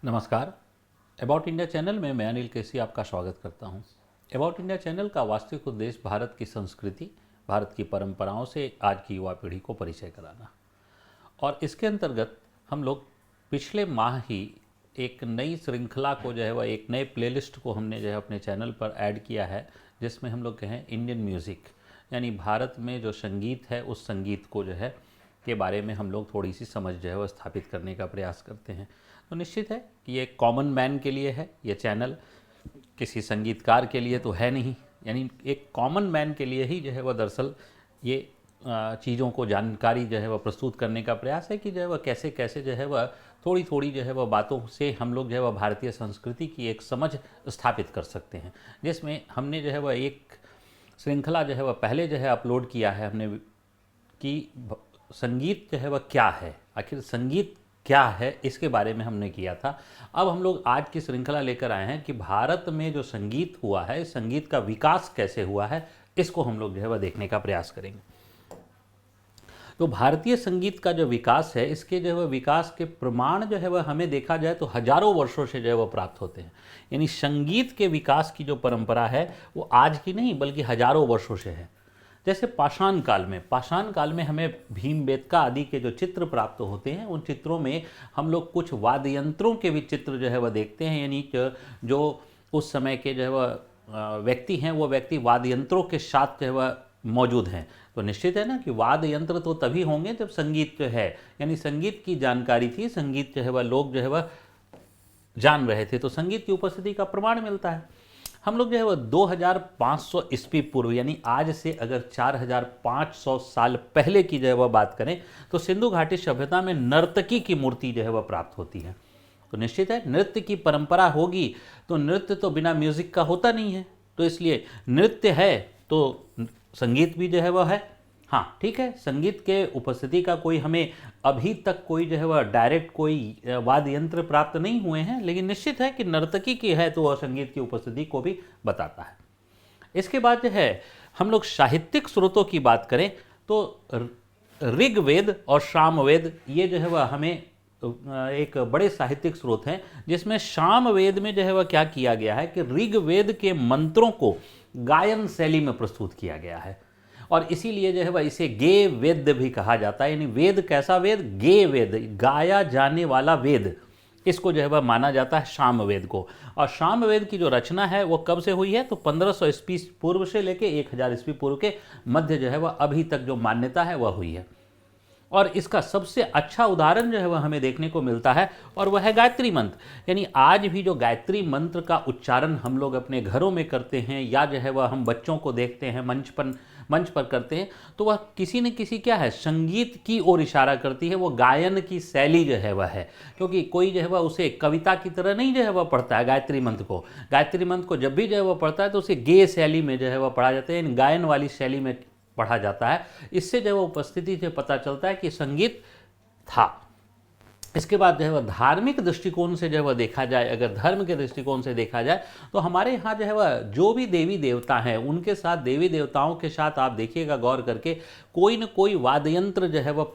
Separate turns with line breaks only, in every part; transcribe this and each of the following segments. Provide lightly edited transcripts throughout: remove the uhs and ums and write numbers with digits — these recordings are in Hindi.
नमस्कार। अबाउट इंडिया चैनल में मैं अनिल केसी आपका स्वागत करता हूं। अबाउट इंडिया चैनल का वास्तविक उद्देश्य भारत की संस्कृति, भारत की परंपराओं से आज की युवा पीढ़ी को परिचय कराना, और इसके अंतर्गत हम लोग पिछले माह ही एक नई श्रृंखला को जो है वह एक नए प्लेलिस्ट को हमने जो है अपने चैनल पर ऐड किया है, जिसमें हम लोग कहें इंडियन म्यूज़िक, यानी भारत में जो संगीत है उस संगीत को जो है के बारे में हम लोग थोड़ी सी समझ जो है वह स्थापित करने का प्रयास करते हैं। तो निश्चित है कि ये कॉमन मैन के लिए है, ये चैनल किसी संगीतकार के लिए तो है नहीं, यानी एक कॉमन मैन के लिए ही जो है वह दरअसल ये चीज़ों को जानकारी जो है वह प्रस्तुत करने का प्रयास है कि जो है वह कैसे कैसे जो है वह थोड़ी थोड़ी जो है वह बातों से हम लोग जो है वह भारतीय संस्कृति की एक समझ स्थापित कर सकते हैं। जिसमें हमने जो है वह एक श्रृंखला जो है वह पहले जो है अपलोड किया है हमने कि संगीत जो है वह क्या है, आखिर संगीत क्या है, इसके बारे में हमने किया था। अब हम लोग आज की श्रृंखला लेकर आए हैं कि भारत में जो संगीत हुआ है, संगीत का विकास कैसे हुआ है, इसको हम लोग जो है वह देखने का प्रयास करेंगे। तो भारतीय संगीत का जो विकास है, इसके जो है वह विकास के प्रमाण जो है वह हमें देखा जाए तो हजारों वर्षों से जो है वह प्राप्त होते हैं। यानी संगीत के विकास की जो परंपरा है वो आज की नहीं बल्कि हजारों वर्षों से है। जैसे पाषाण काल में हमें भीमबेटका आदि के जो चित्र प्राप्त होते हैं, उन चित्रों में हम लोग कुछ वाद्य यंत्रों के भी चित्र जो है वह देखते हैं, यानी जो उस समय के जो है वह व्यक्ति हैं वो व्यक्ति वाद्य यंत्रों के साथ जो है वह मौजूद हैं। तो निश्चित है ना कि वाद्य यंत्र तो तभी होंगे जब संगीत जो है, यानी संगीत की जानकारी थी, संगीत जो है वह लोग जो है वह जान रहे थे, तो संगीत की उपस्थिति का प्रमाण मिलता है। हम लोग जो है वह 2500 ईस्वी पूर्व, यानी आज से अगर 4500 साल पहले की जो है वह बात करें तो सिंधु घाटी सभ्यता में नर्तकी की मूर्ति जो है वह प्राप्त होती है। तो निश्चित है नृत्य की परंपरा होगी तो नृत्य तो बिना म्यूजिक का होता नहीं है, तो इसलिए नृत्य है तो संगीत भी जो है वह है। हाँ ठीक है, संगीत के उपस्थिति का कोई हमें अभी तक कोई जो है वह डायरेक्ट कोई वाद्य यंत्र प्राप्त नहीं हुए हैं, लेकिन निश्चित है कि नर्तकी की है तो वह संगीत की उपस्थिति को भी बताता है। इसके बाद जो है हम लोग साहित्यिक स्रोतों की बात करें तो ऋग्वेद और सामवेद ये जो है वह हमें एक बड़े साहित्यिक स्रोत हैं, जिसमें सामवेद में जो है वह क्या किया गया है कि ऋग्वेद के मंत्रों को गायन शैली में प्रस्तुत किया गया है, और इसीलिए जो है वह इसे गे वेद भी कहा जाता है। यानी वेद कैसा वेद? गे वेद, गाया जाने वाला वेद, इसको जो है वह माना जाता है सामवेद को। और सामवेद की जो रचना है वो कब से हुई है? तो 1500 ईस्वी पूर्व से लेकर 1000 ईस्वी पूर्व के मध्य जो है वह अभी तक जो मान्यता है वह हुई है। और इसका सबसे अच्छा उदाहरण जो है वह हमें देखने को मिलता है, और वह है गायत्री मंत्र। यानी आज भी जो गायत्री मंत्र का उच्चारण हम लोग अपने घरों में करते हैं, या जो है वह हम बच्चों को देखते हैं मंच पर करते हैं, तो वह किसी न किसी क्या है, संगीत की ओर इशारा करती है। वो गायन की शैली जो है वह है, क्योंकि कोई जो है वह उसे कविता की तरह नहीं जो है वह पढ़ता है। गायत्री मंत्र को जब भी जो है वह पढ़ता है तो उसे गे शैली में जो है वह पढ़ा जाता है, गायन वाली शैली में पढ़ा जाता है। इससे जो है उपस्थिति से पता चलता है कि संगीत था। इसके बाद जो है वह धार्मिक दृष्टिकोण से जो है वह देखा जाए, अगर धर्म के दृष्टिकोण से देखा जाए तो हमारे यहाँ जो है वह जो भी देवी देवता हैं उनके साथ, देवी देवताओं के साथ आप देखिएगा गौर करके, कोई न कोई वाद्य यंत्र जो है वह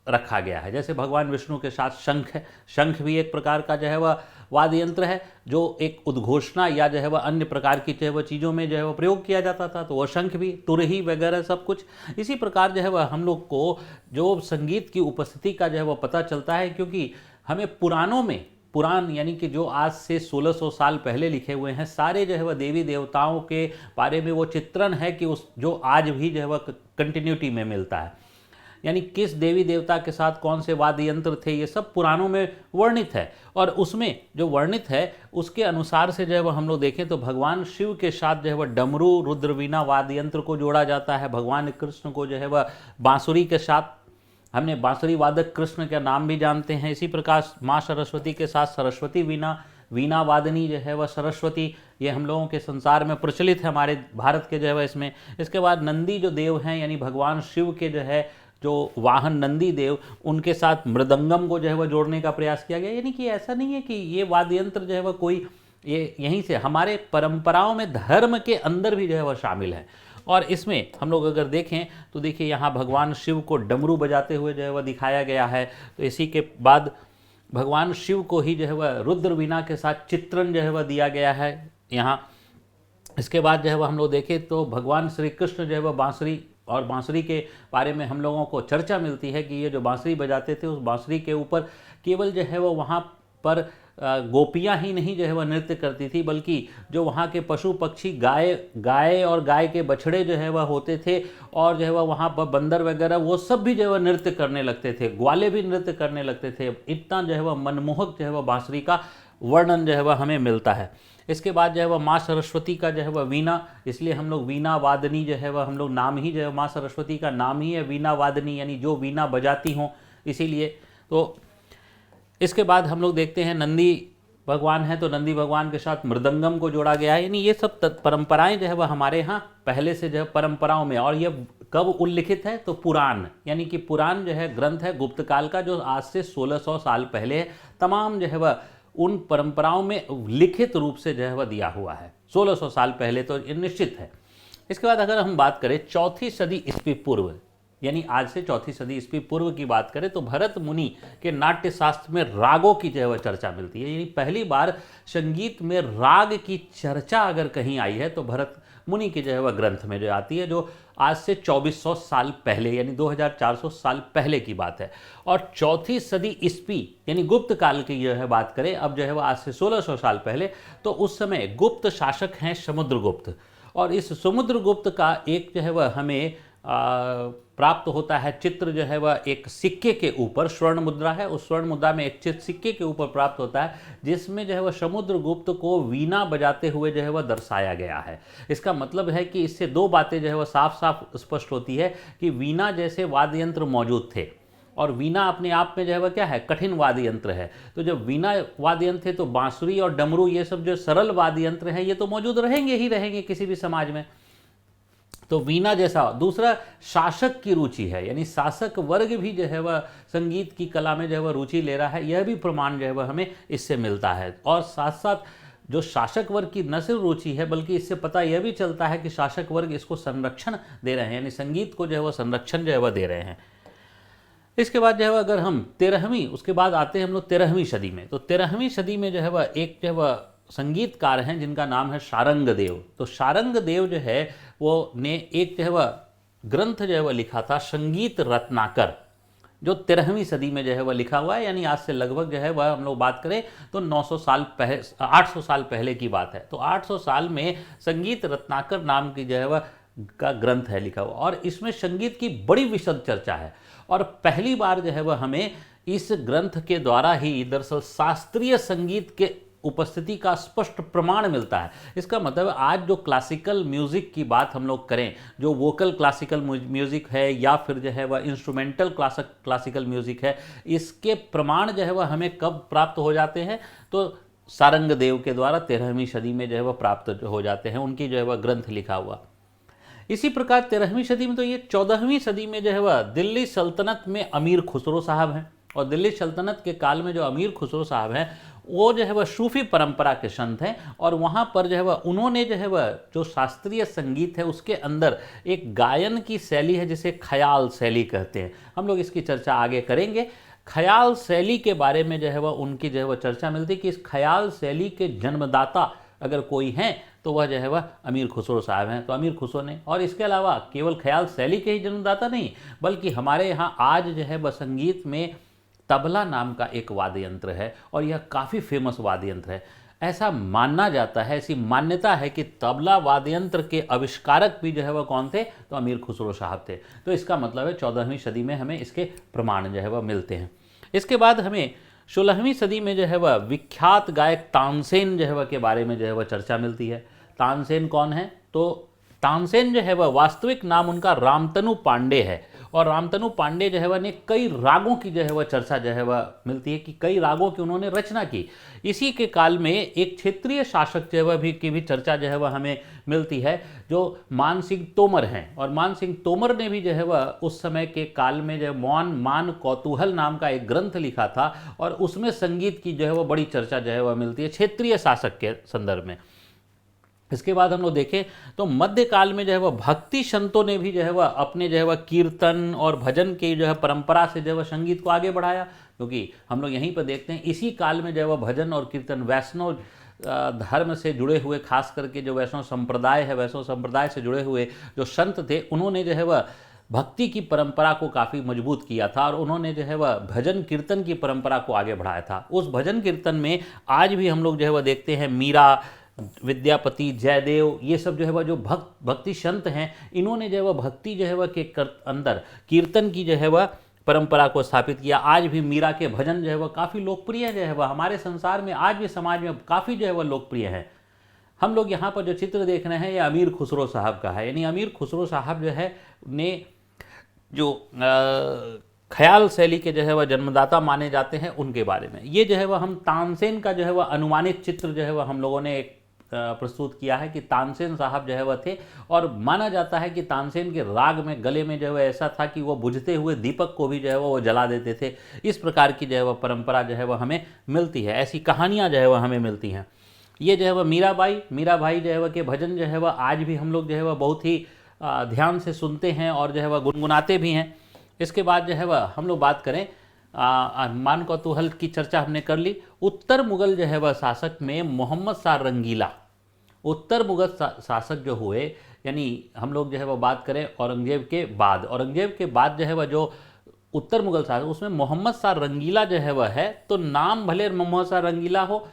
रखा गया है। जैसे भगवान विष्णु के साथ शंख है, शंख भी एक प्रकार का जो है वह वाद्य यंत्र है, जो एक उद्घोषणा या जो है वह अन्य प्रकार की जो है वह चीज़ों में जो है वह प्रयोग किया जाता था, तो वह शंख भी, तुरही वगैरह सब कुछ। इसी प्रकार जो है वह हम लोग को जो संगीत की उपस्थिति का जो है वह पता चलता है, क्योंकि हमें पुराणों में, पुराण यानी कि जो आज से 1600 साल पहले लिखे हुए हैं, सारे जो है वह देवी देवताओं के बारे में वो चित्रण है कि उस जो आज भी जो है वह कंटिन्यूटी में मिलता है, यानी किस देवी देवता के साथ कौन से वाद्य यंत्र थे, ये सब पुराणों में वर्णित है। और उसमें जो वर्णित है उसके अनुसार से जो है वह हम लोग देखें तो भगवान शिव के साथ जो है वह डमरू, रुद्र वीणा वाद्य यंत्र को जोड़ा जाता है। भगवान कृष्ण को जो है वह बांसुरी के साथ, हमने बांसुरी वादक कृष्ण का नाम भी जानते हैं। इसी प्रकार माँ सरस्वती के साथ सरस्वती वीणा वादनी जो है वह सरस्वती, ये हम लोगों के संसार में प्रचलित है, हमारे भारत के जो है वह इसमें। इसके बाद नंदी जो देव हैं, यानी भगवान शिव के जो है जो वाहन नंदी देव, उनके साथ मृदंगम को जो है वह जोड़ने का प्रयास किया गया। यानी कि ऐसा नहीं है कि ये वाद्य यंत्र जो है वह कोई ये यहीं से, हमारे परंपराओं में धर्म के अंदर भी जो है वह शामिल है। और इसमें हम लोग अगर देखें तो देखिए यहाँ भगवान शिव को डमरू बजाते हुए जो है वह दिखाया गया है। तो इसी के बाद भगवान शिव को ही जो है वह रुद्र वीणा के साथ चित्रण जो है वह दिया गया है यहाँ। इसके बाद जो है वह हम लोग देखें तो भगवान श्री कृष्ण जो है वह बांसुरी, और बांसुरी के बारे में हम लोगों को चर्चा मिलती है कि ये जो बांसुरी बजाते थे उस बांसुरी के ऊपर केवल जो है वो वहाँ पर गोपियाँ ही नहीं जो है वह नृत्य करती थी, बल्कि जो वहाँ के पशु पक्षी गाय और गाय के बछड़े जो है वह होते थे, और जो है वह वहाँ पर बंदर वगैरह वो सब भी जो है वह नृत्य करने लगते थे, ग्वाले भी नृत्य करने लगते थे। इतना जो है वह मनमोहक जो है वह बांसुरी का वर्णन जो है वह हमें मिलता है। इसके बाद जो है वह माँ सरस्वती का जो है वह वीणा, इसलिए हम लोग वीणा वादनी जो है वह हम लोग नाम ही जो है माँ सरस्वती का नाम ही है वीणा वादनी, यानी जो वीणा बजाती हों, इसीलिए। तो इसके बाद हम लोग देखते हैं नंदी भगवान हैं, तो नंदी भगवान के साथ मृदंगम को जोड़ा गया है, यानी ये सब परंपराएं जो है वह हमारे यहाँ पहले से जो है परंपराओं में। और ये कब उल्लिखित है, तो पुराण, यानी कि पुराण जो है ग्रंथ है गुप्त काल का, जो आज से 1600 साल पहले है, तमाम जो है वह उन परंपराओं में लिखित रूप से जो है वह दिया हुआ है 1600 साल पहले, तो ये निश्चित है। इसके बाद अगर हम बात करें 4वीं सदी ईस्वी पूर्व, यानी आज से 4वीं सदी ईस्वी पूर्व की बात करें, तो भरत मुनि के नाट्य शास्त्र में रागों की जो है वह चर्चा मिलती है। यानी पहली बार संगीत में राग की चर्चा अगर कहीं आई है तो भरत मुनि की जो है वह ग्रंथ में जो आती है, जो आज से 2400 साल पहले, यानी 2400 साल पहले की बात है। और 4वीं सदी ईस्वी यानी गुप्त काल की जो है बात करें, अब जो है वह आज से 1600 साल पहले, तो उस समय गुप्त शासक हैं समुद्रगुप्त, और इस समुद्रगुप्त का एक जो है वह हमें प्राप्त होता है चित्र जो है वह एक सिक्के के ऊपर, स्वर्ण मुद्रा है, उस स्वर्ण मुद्रा में एक चित्र सिक्के के ऊपर प्राप्त होता है, जिसमें जो है वह समुद्रगुप्त को वीणा बजाते हुए जो है वह दर्शाया गया है। इसका मतलब है कि इससे दो बातें जो है वह साफ साफ स्पष्ट होती है कि वीणा जैसे वाद्य यंत्र मौजूद थे, और वीणा अपने आप में जो है वह क्या है, कठिन वाद्य यंत्र है। तो जब वीणा वाद्य यंत्र थे तो बांसुरी और डमरू ये सब जो सरल वाद्य यंत्र हैं ये तो मौजूद रहेंगे ही रहेंगे किसी भी समाज में। तो वीणा जैसा। दूसरा, शासक की रुचि है, यानी शासक वर्ग भी जो है वह संगीत की कला में जो है वह रुचि ले रहा है, यह भी प्रमाण जो है वह हमें इससे मिलता है। और साथ साथ जो शासक वर्ग की न सिर्फ रुचि है, बल्कि इससे पता यह भी चलता है कि शासक वर्ग इसको संरक्षण दे रहे हैं, यानी संगीत को जो है वह संरक्षण जो है वह दे रहे हैं। इसके बाद जो है वह अगर हम 13वीं, उसके बाद आते हैं हम लोग 13वीं सदी में, तो 13वीं सदी में जो है वह एक जो है वह संगीतकार हैं जिनका नाम है शारंगदेव। तो शारंगदेव जो है वो ने एक जो है वह ग्रंथ जो है वह लिखा था संगीत रत्नाकर, जो 13वीं सदी में जो है वह लिखा हुआ है, यानी आज से लगभग जो है वह हम लोग बात करें तो 900 साल पहले, 800 साल पहले की बात है। तो 800 साल में संगीत रत्नाकर नाम की जो है वह का ग्रंथ है लिखा हुआ, और इसमें संगीत की बड़ी विशद चर्चा है। और पहली बार जो है वह हमें इस ग्रंथ के द्वारा ही दरअसल शास्त्रीय संगीत के उपस्थिति का स्पष्ट प्रमाण मिलता है। इसका मतलब आज जो क्लासिकल म्यूजिक की बात हम लोग करें, जो वोकल क्लासिकल म्यूजिक है या फिर जो है वह इंस्ट्रूमेंटल क्लासिकल म्यूजिक है, इसके प्रमाण जो है वह हमें कब प्राप्त हो जाते हैं, तो शारंगदेव के द्वारा 13वीं सदी में जो है वह प्राप्त हो जाते हैं, उनकी जो है वह ग्रंथ लिखा हुआ। इसी प्रकार 13वीं सदी में, तो ये 14वीं सदी में जो है वह दिल्ली सल्तनत में अमीर खुसरो साहब हैं, और दिल्ली सल्तनत के काल में जो अमीर खुसरो साहब हैं वो जो है वह सूफी परंपरा के संत हैं, और वहाँ पर जो है वह उन्होंने जो है वह जो शास्त्रीय संगीत है उसके अंदर एक गायन की शैली है जिसे ख्याल शैली कहते हैं। हम लोग इसकी चर्चा आगे करेंगे। ख्याल शैली के बारे में जो है वह उनकी जो है वह चर्चा मिलती है कि इस ख्याल शैली के जन्मदाता अगर कोई हैं तो वह जो है वह अमीर खुसरो साहब हैं। तो अमीर खुसरो ने, और इसके अलावा केवल ख्याल शैली के ही जन्मदाता नहीं, बल्कि हमारे यहाँ आज जो है वह संगीत में तबला नाम का एक वाद्य यंत्र है, और यह काफ़ी फेमस वाद्य यंत्र है। ऐसा मानना जाता है, ऐसी मान्यता है कि तबला वाद्य यंत्र के आविष्कारक भी जो है वह कौन थे, तो अमीर खुसरो साहब थे। तो इसका मतलब है 14वीं सदी में हमें इसके प्रमाण जो है वह मिलते हैं। इसके बाद हमें 16वीं सदी में जो है वह विख्यात गायक तानसेन जो है वह के बारे में जो है वह चर्चा मिलती है। तानसेन कौन है, तो तानसेन जो है वह वास्तविक नाम उनका रामतनु पांडे है, और रामतनु पांडे जो है वह ने कई रागों की जो है वह चर्चा जो है वह मिलती है कि कई रागों की उन्होंने रचना की। इसी के काल में एक क्षेत्रीय शासक जो है वह भी की भी चर्चा जो है वह हमें मिलती है, जो मान सिंह तोमर हैं। और मान सिंह तोमर ने भी जो है वह उस समय के काल में जो मान कौतूहल नाम का एक ग्रंथ लिखा था, और उसमें संगीत की जो है वह बड़ी चर्चा जो है वह मिलती है क्षेत्रीय शासक के संदर्भ में। इसके बाद हम लोग देखें तो मध्यकाल में जो है वह भक्ति संतों ने भी जो है वह अपने जो है वह कीर्तन और भजन की जो है परंपरा से जो है वह संगीत को आगे बढ़ाया, क्योंकि हम लोग यहीं पर देखते हैं इसी काल में जो है वह भजन और कीर्तन वैष्णव धर्म से जुड़े हुए, खास करके जो वैष्णव संप्रदाय है, वैष्णव संप्रदाय से जुड़े हुए जो संत थे, उन्होंने जो है वह भक्ति की परंपरा को काफ़ी मजबूत किया था और उन्होंने जो है वह भजन कीर्तन की परंपरा को आगे बढ़ाया था। उस भजन कीर्तन में आज भी हम लोग जो है वह देखते हैं मीरा, विद्यापति, जयदेव, ये सब जो है वह जो भक्ति संत हैं, इन्होंने जो है वह भक्ति जो है वह के अंदर कीर्तन की जो है वह परंपरा को स्थापित किया। आज भी मीरा के भजन जो है वह काफ़ी लोकप्रिय जो है वह हमारे संसार में, आज भी समाज में काफ़ी जो है वह लोकप्रिय है। हम लोग यहाँ पर जो चित्र देख रहे हैं ये अमीर खुसरो साहब का है, यानी अमीर खुसरो साहब जो है ने जो ख्याल शैली के जो है वह जन्मदाता माने जाते हैं, उनके बारे में ये जो है वह हम तानसेन का जो है वह अनुमानित चित्र जो है वह हम लोगों ने एक प्रस्तुत किया है कि तानसेन साहब जो है वह थे, और माना जाता है कि तानसेन के राग में गले में जो है ऐसा था कि वो बुझते हुए दीपक को भी जो है वो जला देते थे। इस प्रकार की जो है वह परंपरा जो है वह हमें मिलती है, ऐसी कहानियाँ जो है वह हमें मिलती हैं। ये जो है वह मीराबाई जो है वह के भजन जो है वह आज भी हम लोग जो है वह बहुत ही ध्यान से सुनते हैं और जो है वह गुनगुनाते भी हैं। इसके बाद जो है वह हम लोग बात करें मान कौतूहल की चर्चा हमने कर ली। उत्तर मुगल जो है वह शासक में मोहम्मद शाह रंगीला, उत्तर मुगल शासक जो हुए, यानी हम लोग जो है वह बात करें औरंगजेब के बाद जो है वह जो उत्तर मुगल शासक, उसमें मोहम्मद शाह रंगीला जो है वह है। तो नाम भले मोहम्मद शाह रंगीला हो,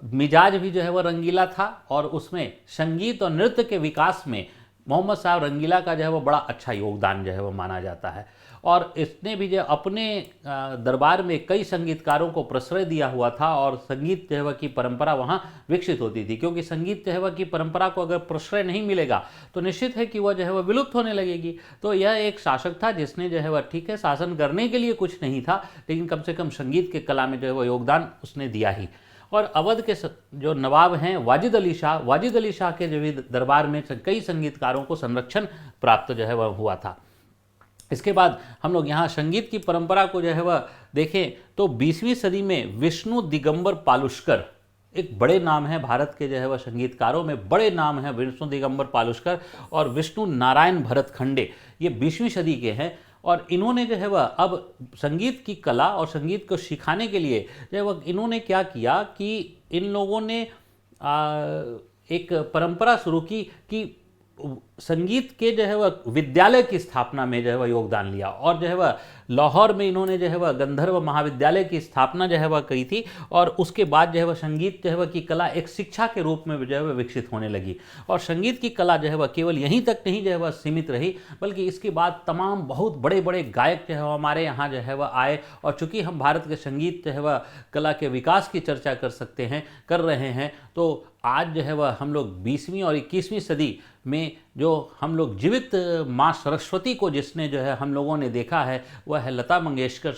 मिजाज भी जो है वह रंगीला था, और उसमें संगीत और नृत्य के विकास में मोहम्मद शाह रंगीला का जो है वह बड़ा अच्छा योगदान जो है वह माना जाता है। और इसने भी जो अपने दरबार में कई संगीतकारों को प्रश्रय दिया हुआ था, और संगीत जो है वह की परंपरा वहाँ विकसित होती थी, क्योंकि संगीत जो है वह की परंपरा को अगर प्रश्रय नहीं मिलेगा तो निश्चित है कि वह जो है वह विलुप्त होने लगेगी। तो यह एक शासक था जिसने जो है वह, ठीक है, शासन करने के लिए कुछ नहीं था, लेकिन कम से कम संगीत के कला में जो है वह योगदान उसने दिया ही। और अवध के जो नवाब हैं वाजिद अली शाह के जो भी दरबार में कई संगीतकारों को संरक्षण प्राप्त जो है वह हुआ था। इसके बाद हम लोग यहाँ संगीत की परंपरा को जो है वह देखें तो 20वीं सदी में विष्णु दिगंबर पालुष्कर एक बड़े नाम है, भारत के जो है वह संगीतकारों में बड़े नाम हैं विष्णु दिगंबर पालुष्कर और विष्णु नारायण भरतखंडे, ये 20वीं सदी के हैं। और इन्होंने जो है वह अब संगीत की कला और संगीत को सिखाने के लिए जो है वह इन्होंने क्या किया कि इन लोगों ने एक परंपरा शुरू की कि संगीत के जो है वह विद्यालय की स्थापना में जो है वह योगदान लिया, और जो है वह लाहौर में इन्होंने जो है वह गंधर्व महाविद्यालय की स्थापना जो है वह की थी। और उसके बाद जो है वह संगीत जो है वह की कला एक शिक्षा के रूप में जो है वह विकसित होने लगी, और संगीत की कला जो है वह केवल यहीं तक नहीं जो है वह सीमित रही, बल्कि इसके बाद तमाम बहुत बड़े बड़े गायक जो है वह हमारे यहाँ जो है वह आए। और चूँकि हम भारत के संगीत जो है वह कला के विकास की चर्चा कर रहे हैं, तो आज जो है वह हम लोग 20वीं और 21वीं सदी में जो हम लोग जीवित माँ सरस्वती को जिसने जो है हम लोगों ने देखा है वह है लता मंगेशकर,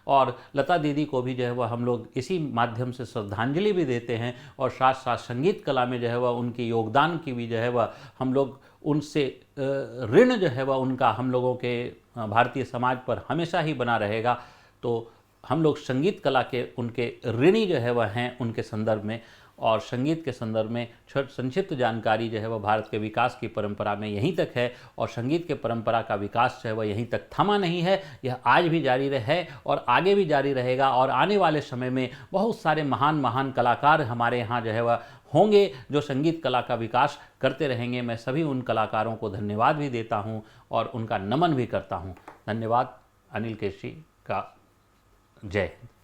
और लता दीदी को भी जो है वह हम लोग इसी माध्यम से श्रद्धांजलि भी देते हैं, और साथ साथ संगीत कला में जो है वह उनके योगदान की भी जो है वह हम लोग उनसे ऋण जो है वह उनका हम लोगों के भारतीय समाज पर हमेशा ही बना रहेगा। तो हम लोग संगीत कला के उनके ऋणी जो है वह हैं उनके संदर्भ में, और संगीत के संदर्भ में संक्षिप्त जानकारी जो है वह भारत के विकास की परंपरा में यहीं तक है। और संगीत के परंपरा का विकास जो है वह यहीं तक थमा नहीं है, यह आज भी जारी है और आगे भी जारी रहेगा। और आने वाले समय में बहुत सारे महान कलाकार हमारे यहाँ जो है वह होंगे जो संगीत कला का विकास करते रहेंगे। मैं सभी उन कलाकारों को धन्यवाद भी देता हूँ और उनका नमन भी करता हूँ। धन्यवाद। अनिल केसी का जय हिंद।